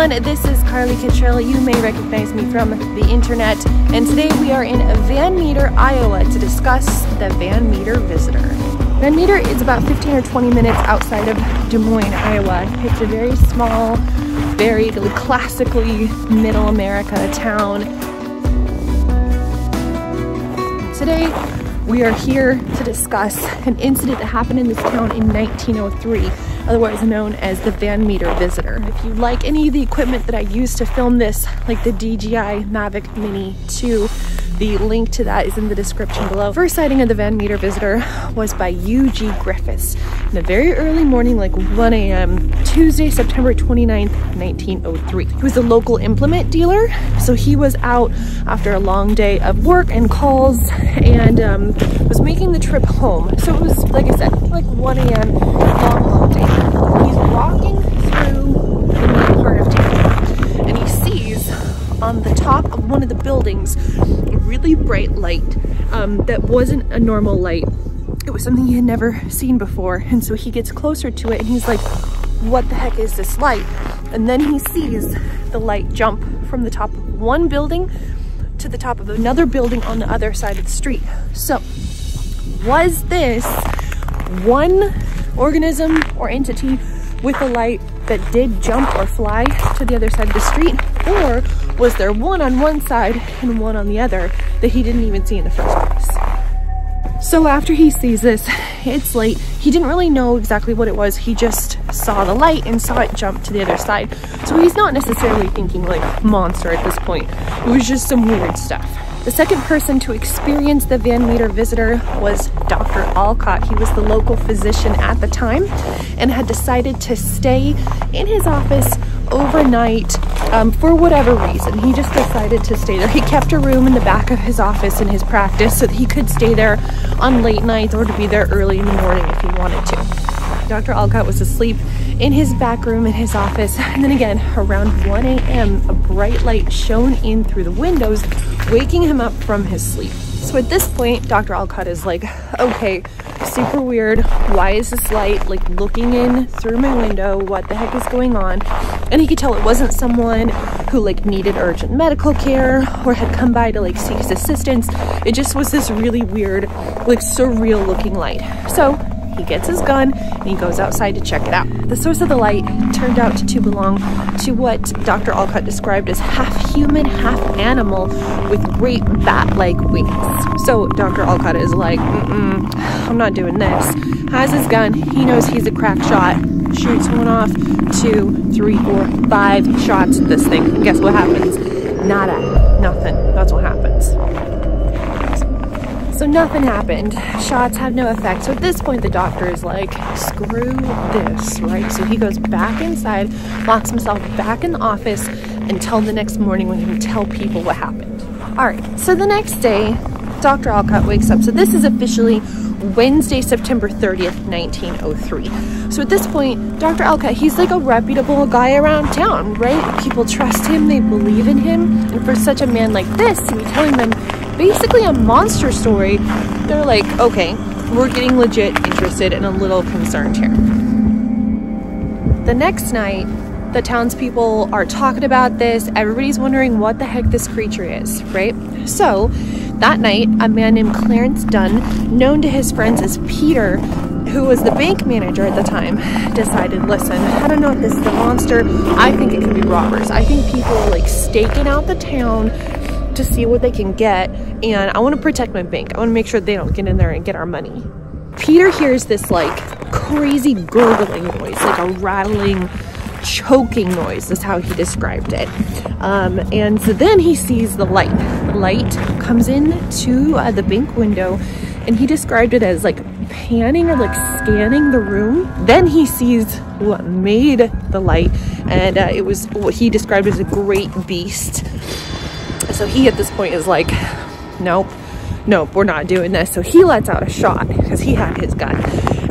everyone, this is Carly Cottrell. You may recognize me from the internet, and today we are in Van Meter, Iowa to discuss the Van Meter Visitor. Van Meter is about 15 or 20 minutes outside of Des Moines, Iowa. It's a very small, very classically middle America town. Today we are here to discuss an incident that happened in this town in 1903, otherwise known as the Van Meter Visitor. If you like any of the equipment that I used to film this, like the DJI Mavic Mini 2, the link to that is in the description below. First sighting of the Van Meter Visitor was by U.G. Griffiths in the very early morning, like 1 a.m., Tuesday, September 29th, 1903. He was a local implement dealer, so he was out after a long day of work and calls and was making the trip home. So it was, like I said, like 1 a.m., long day. He's walking through the main part of town and he sees on the top of one of the buildings a really bright light that wasn't a normal light. It was something he had never seen before, and so he gets closer to it and he's like, what the heck is this light? And then he sees the light jump from the top of one building to the top of another building on the other side of the street. So was this one organism or entity with a light that did jump or fly to the other side of the street, or was there one on one side and one on the other that he didn't even see in the first place? So after he sees this, it's late. He didn't really know exactly what it was. He just saw the light and saw it jump to the other side. So he's not necessarily thinking like monster at this point. It was just some weird stuff. The second person to experience the Van Meter Visitor was Dr. Alcott. He was the local physician at the time and had decided to stay in his office overnight for whatever reason. He just decided to stay there. He kept a room in the back of his office in his practice so that he could stay there on late nights or to be there early in the morning if he wanted to. Dr. Alcott was asleep in his back room in his office, and then again around 1 a.m. a bright light shone in through the windows, waking him up from his sleep. So at this point, Dr. Alcott is like, okay, super weird. Why is this light like looking in through my window? What the heck is going on? And he could tell it wasn't someone who like needed urgent medical care or had come by to like seek his assistance. It just was this really weird, like surreal looking light. So he gets his gun and he goes outside to check it out. The source of the light turned out to belong to what Dr. Alcott described as half human, half animal with great bat-like wings. So Dr. Alcott is like, I'm not doing this. Has his gun, he knows he's a crack shot, shoots one off, 2, 3, 4, 5 shots at this thing. And guess what happens? Nada, nothing. That's what happens. So nothing happened. Shots have no effect. So at this point, the doctor is like, screw this, right? So he goes back inside, locks himself back in the office until the next morning when he can tell people what happened. All right, so the next day, Dr. Alcott wakes up. So this is officially Wednesday, September 30th, 1903. So at this point, Dr. Alcott, he's like a reputable guy around town, right? People trust him, they believe in him. And for such a man like this to be telling them basically a monster story, they're like, okay, we're getting legit interested and a little concerned here. The next night, the townspeople are talking about this. Everybody's wondering what the heck this creature is, right? So that night, a man named Clarence Dunn, known to his friends as Peter, who was the bank manager at the time, decided, listen, I don't know if this is a monster. I think it could be robbers. I think people are like staking out the town to see what they can get, and I want to protect my bank. I want to make sure they don't get in there and get our money. Peter hears this like crazy gurgling noise, like a rattling, choking noise is how he described it. And so then he sees the light. The light comes in to the bank window, and he described it as like panning or like scanning the room. Then he sees what made the light, and it was what he described as a great beast. So he at this point is like, nope, we're not doing this. So he lets out a shot because he had his gun,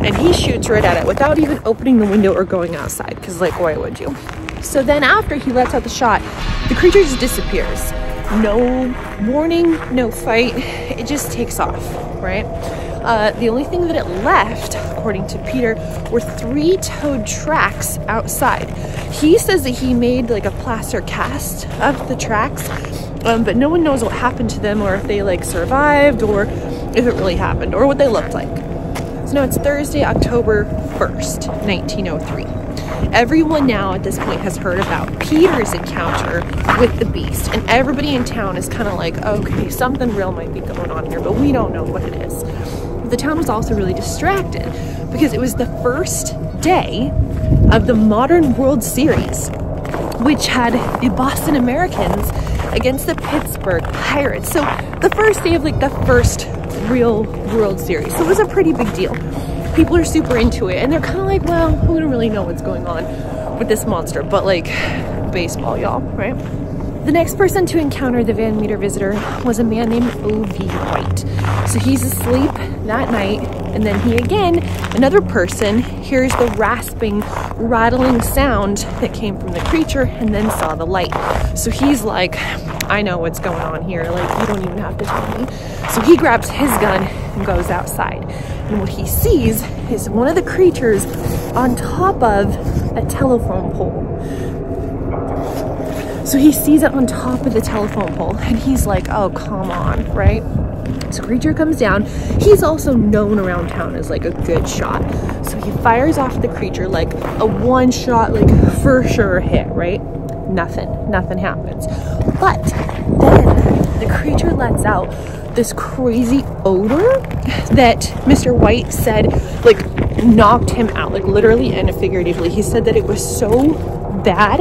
and he shoots right at it without even opening the window or going outside, because like, why would you? So then after he lets out the shot, the creature just disappears. No warning, no fight, it just takes off, right? The only thing that it left, according to Peter, were 3 towed tracks outside. He says that he made like a plaster cast of the tracks, but no one knows what happened to them, or if they like survived, or if it really happened, or what they looked like. So now it's Thursday, October 1st, 1903. Everyone now at this point has heard about Peter's encounter with the beast, and everybody in town is kind of like, okay, something real might be going on here, but we don't know what it is. The town was also really distracted because it was the first day of the Modern World Series, which had the Boston Americans against the Pittsburgh Pirates. So the first day of like the first real World Series. So it was a pretty big deal. People are super into it, and they're kind of like, well, we don't really know what's going on with this monster, but like baseball, y'all, right? The next person to encounter the Van Meter visitor was a man named O.V. White. So he's asleep that night, and then he again, another person, hears the rasping, rattling sound that came from the creature and then saw the light. So he's like, I know what's going on here, like you don't even have to tell me. So he grabs his gun and goes outside. And what he sees is one of the creatures on top of a telephone pole. So he sees it on top of the telephone pole, and he's like, oh, come on, right? So creature comes down. He's also known around town as like a good shot. So he fires off the creature like a one shot, like for sure hit, right? Nothing happens. But then the creature lets out this crazy odor that Mr. White said like knocked him out, like literally and figuratively. He said that it was so bad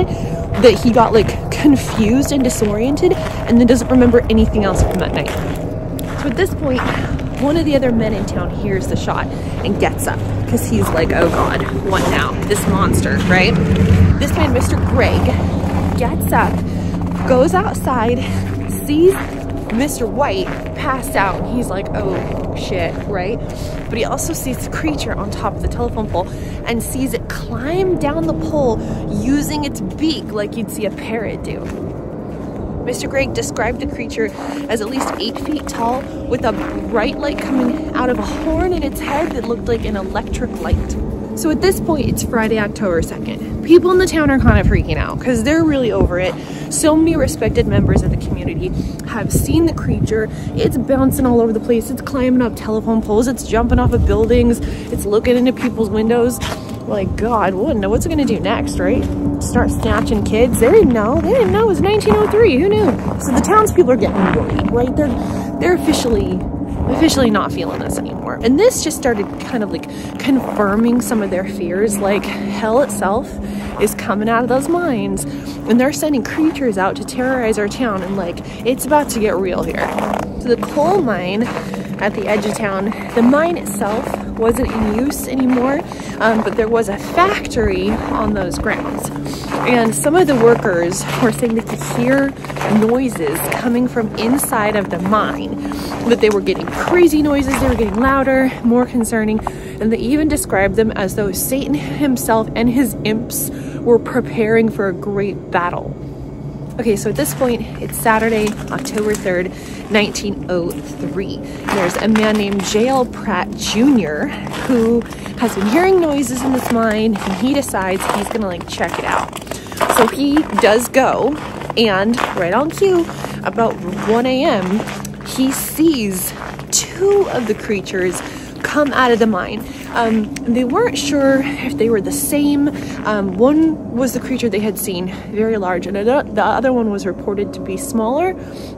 that he got like confused and disoriented and then doesn't remember anything else from that night. So at this point, one of the other men in town hears the shot and gets up because he's like, oh God, what now? This monster, right? This man, Mr. Greg, gets up, goes outside, sees Mr. White passed out, and he's like, oh shit, right? But he also sees the creature on top of the telephone pole and sees it climb down the pole using its beak like you'd see a parrot do. Mr. Greg described the creature as at least 8 feet tall with a bright light coming out of a horn in its head that looked like an electric light. So at this point, it's Friday, October 2nd. People in the town are kind of freaking out because they're really over it. So many respected members of the community have seen the creature. It's bouncing all over the place. It's climbing up telephone poles. It's jumping off of buildings. It's looking into people's windows. Like, God, what's it gonna do next, right? Start snatching kids? They didn't know. They didn't know it was 1903. Who knew? So the townspeople are getting worried, right? They're officially not feeling this anymore. And this just started kind of like confirming some of their fears. Like, hell itself is coming out of those mines, and they're sending creatures out to terrorize our town, and like, it's about to get real here. So the coal mine at the edge of town, the mine itself wasn't in use anymore, but there was a factory on those grounds. And some of the workers were saying they could hear noises coming from inside of the mine, that they were getting crazy noises, they were getting louder, more concerning, and they even described them as though Satan himself and his imps were preparing for a great battle. Okay, so at this point, it's Saturday, October 3rd, 1903. And there's a man named J.L. Pratt Jr. who has been hearing noises in this mine, and he decides he's gonna like check it out. So he does go, and right on cue, about 1 a.m., he sees 2 of the creatures come out of the mine. They weren't sure if they were the same. One was the creature they had seen, very large, and the other one was reported to be smaller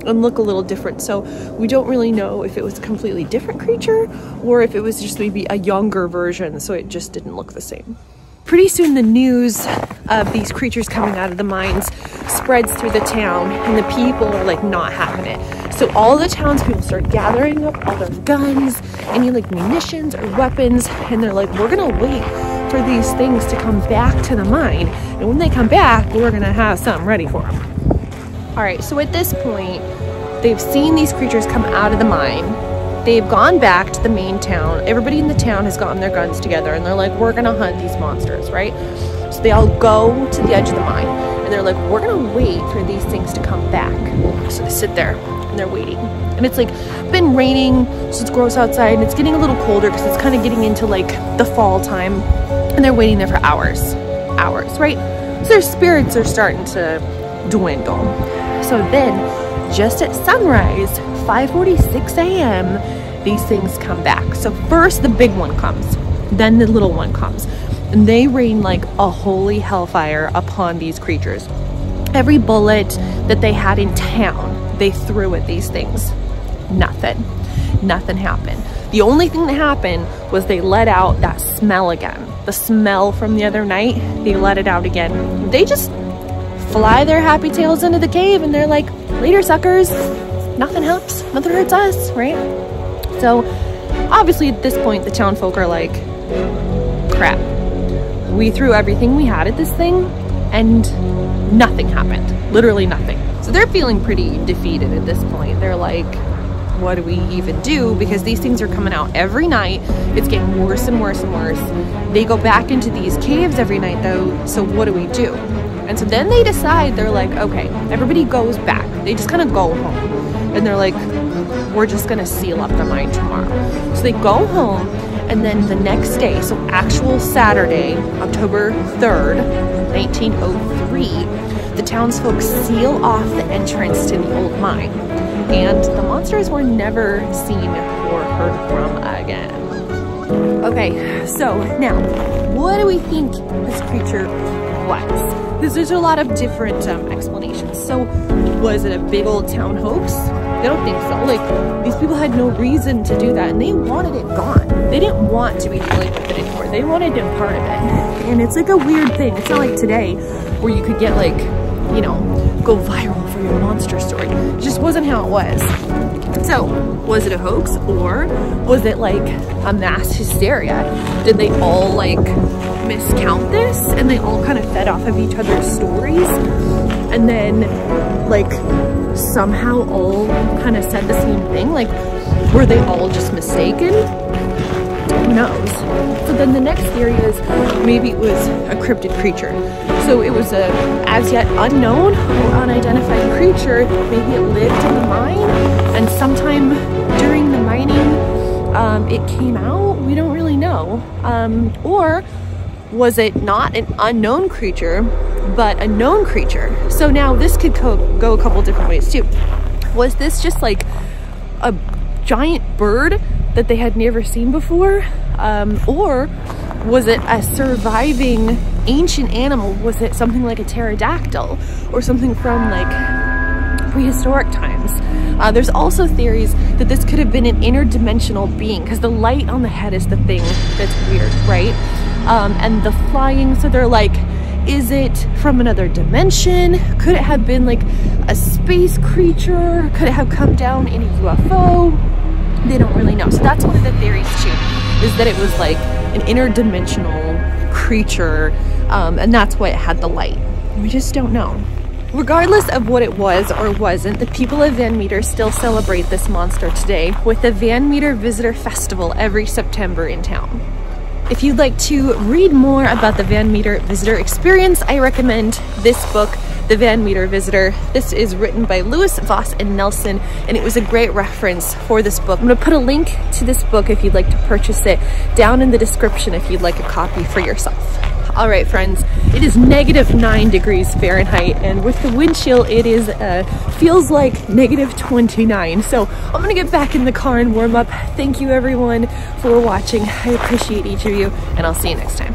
and look a little different. So we don't really know if it was a completely different creature or if it was just maybe a younger version, so it just didn't look the same. Pretty soon the news of these creatures coming out of the mines spreads through the town, and the people are like not having it. So all the townspeople start gathering up all their guns, any like munitions or weapons, and they're like, we're gonna wait for these things to come back to the mine, and when they come back, we're gonna have something ready for them. All right, so at this point, they've seen these creatures come out of the mine. They've gone back to the main town. Everybody in the town has gotten their guns together, and they're like, we're gonna hunt these monsters, right? So they all go to the edge of the mine, and and they're like, we're gonna wait for these things to come back. So they sit there and they're waiting. And it's like been raining, so it's gross outside, and it's getting a little colder because it's kind of getting into like the fall time, and they're waiting there for hours, right? So their spirits are starting to dwindle. So then just at sunrise, 5:46 a.m., these things come back. So first the big one comes, then the little one comes, and they rain like a holy hellfire upon these creatures. Every bullet that they had in town, they threw at these things. Nothing happened. The only thing that happened was they let out that smell again. The smell from the other night, they let it out again. They just fly their happy tails into the cave, and they're like, later suckers, nothing helps, nothing hurts us, right? So obviously at this point, the town folk are like, crap, we threw everything we had at this thing and nothing happened, literally nothing. So they're feeling pretty defeated at this point. They're like, what do we even do? Because these things are coming out every night. It's getting worse and worse and worse. They go back into these caves every night though, so what do we do? And so then they decide, they're like, okay, everybody goes back. They just kind of go home. And they're like, we're just gonna seal up the mine tomorrow. So they go home, and then the next day, so actual Saturday, October 3rd, 1903, the townsfolk seal off the entrance to the old mine. And the monsters were never seen or heard from again. Okay, so now, what do we think this creature was? Because there's a lot of different explanations. So, was it a big old town hoax? I don't think so. Like, these people had no reason to do that, and they wanted it gone. They didn't want to be dealing with it anymore. They wanted no part of it. And it's like a weird thing. It's not like today, where you could get like, you know, go viral for your monster story. It just wasn't how it was. So, was it a hoax, or was it like a mass hysteria? Did they all like miscount this, and they all kind of fed off of each other's stories, and then like somehow all kind of said the same thing? Like, were they all just mistaken? Who knows? So then the next theory is maybe it was a cryptid creature. So it was a as yet unknown or unidentified creature. Maybe it lived in the mine, and sometime during the mining it came out. We don't really know. Or was it not an unknown creature, but a known creature? So now this could go a couple different ways too. Was this just like a giant bird that they had never seen before? Or was it a surviving ancient animal? Was it something like a pterodactyl or something from like prehistoric times? There's also theories that this could have been an interdimensional being, because the light on the head is the thing that's weird, right? And the flying, so they're like, is it from another dimension? Could it have been like a space creature? Could it have come down in a UFO? They don't really know. So that's one of the theories too, is that it was like an interdimensional creature, and that's why it had the light. We just don't know. Regardless of what it was or wasn't, the people of Van Meter still celebrate this monster today with the Van Meter Visitor Festival every September in town. If you'd like to read more about the Van Meter Visitor experience, I recommend this book, The Van Meter Visitor. This is written by Lewis, Voss, and Nelson, and it was a great reference for this book. I'm gonna put a link to this book if you'd like to purchase it down in the description if you'd like a copy for yourself. All right, friends, it is -9 degrees Fahrenheit, and with the wind chill, it is feels like -29. So I'm gonna get back in the car and warm up. Thank you everyone for watching. I appreciate each of you, and I'll see you next time.